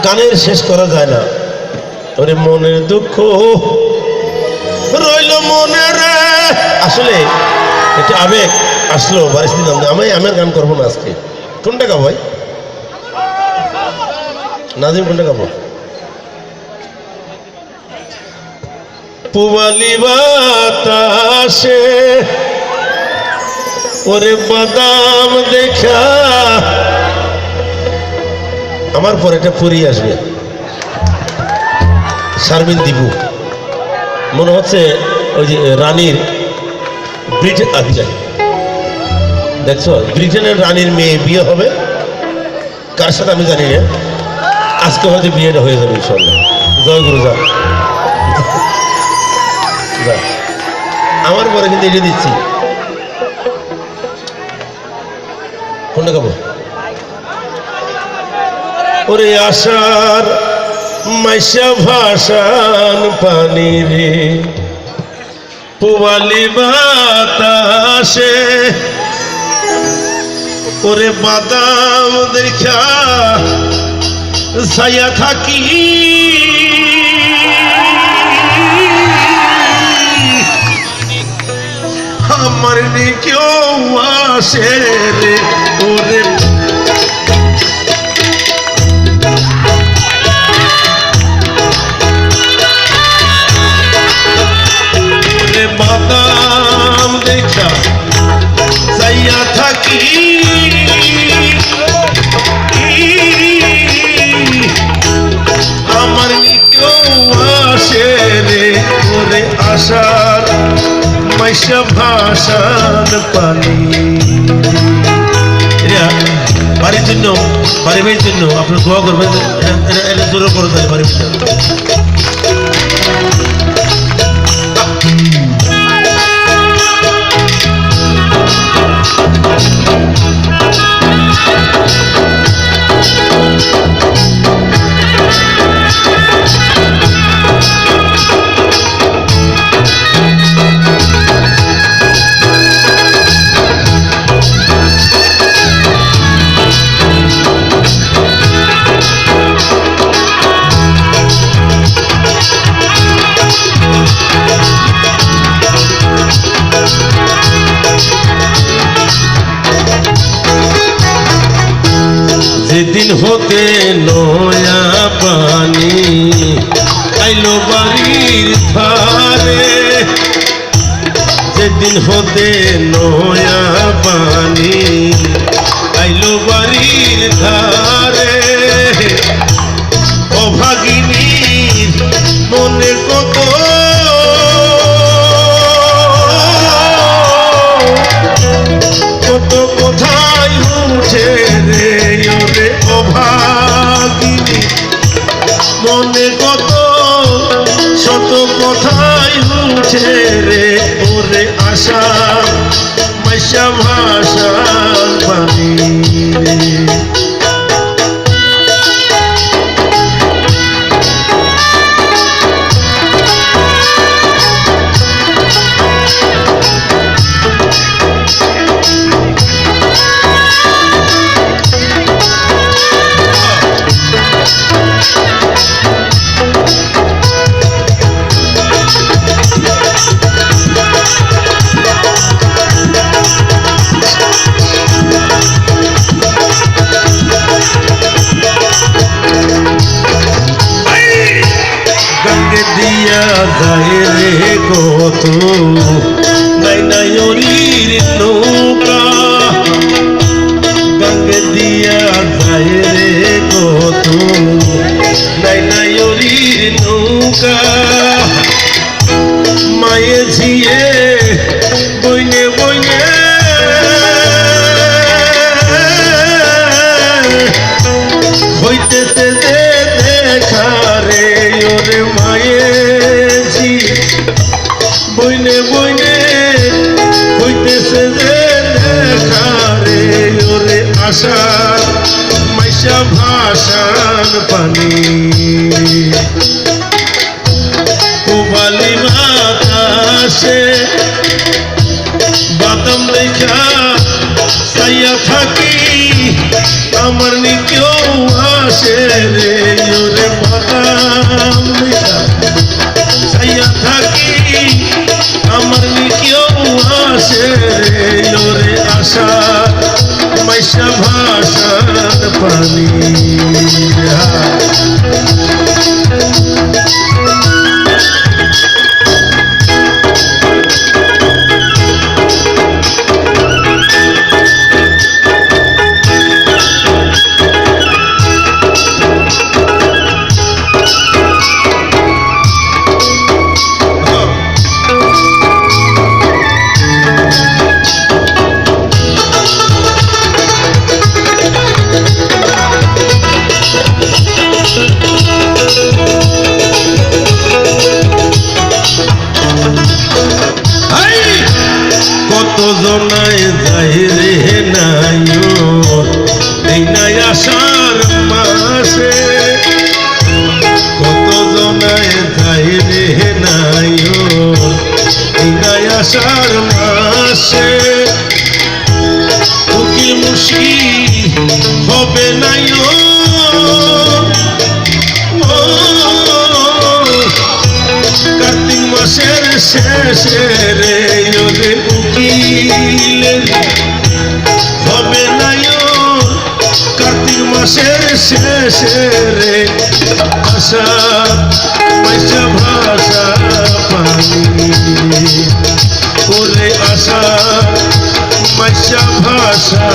গানের শেষ করা যায় না। ওরে মনের দুঃখ রইল মনে রে। আসলে একটু আবেগ আসলো বারিশ দিলাম। আমি গান করবো না আজকে। কোনটা গাবো ভাই? নাজিম কোনটা গাবো? পুবালি বাতাসে ওরে বাদাম দেখা। আমার পর একটা পুরি আসবে, শারমিন দিবু, মনে হচ্ছে ওই যে রানীর ব্রিটেন যায় দেখছো, ব্রিটেনের রানীর মেয়ে বিয়ে হবে কার সাথে আমি জানি না। আজকে হয়তো বিয়েটা হয়ে যাবে ইনশাল্লাহ। জয় গুরু যা। আমার পরে কিন্তু এটা দিচ্ছি। কোনটা খাবো? ওরে আশার মাইশা ভাসান পানি রে, পুবালি বাতাসে ওরে বাদাম দেখা ছায়া থাকি। আমার নি কেউ আসে রে ওরে বাদাম দেখা ছায়া থাকি। আমার নি কেউ আসে রে ওরে আশার মাইশা ভাসান পানি। বাড়ির জন্য, বাড়ি ভাইয়ের জন্য আপনার দোয়া করবেন। এটা জোরে করে দেয় বাড়ির জন্য। যেদিন হতে নয়া পানি আইলো বাড়ির ধারে, যেদিন হতে নয়া পানি আইলো বাড়ির ধারে, অভাগিনীর মনে কত কত কোথায় উঠে রে ওরে অভাগিনী মনে কত শত কোথায় উঠে রে ওরে আশা মাইশা ভাসান পানি রে। দিয়া যায় রে কত নাই নাই অলির নৌকা, গঙ্গে দিয়া যায় রে কত নাই নাই অলির নৌকা। মায়ে ঝিয়ে বইনে বইনে হইতেছে যে দেখা রে ওরে মায়ে ঝি বইনে বইনে হইতেছে যে দেখা রে ওরে আশা মাইশা ভাসান পানি। পুবালি বাতাসে বাদাম দেখা ছায়া থাকি। আমার নি কেউ আসে রে পানি কত জনায় যাই রে নায়র এই নাই আষাঢ় মাসে কত জনায় যাই রে নায়র এই নাই আষাঢ় মাসে উকিল মুশি হবে নায়র কার্তিক মাসের শেষে রে ওরে উকিলের হবে নায়র কার্তিক মাসের শেষে রে আশা পয়সা ভাষা পানি ওরে আশা পয়সা ভাষা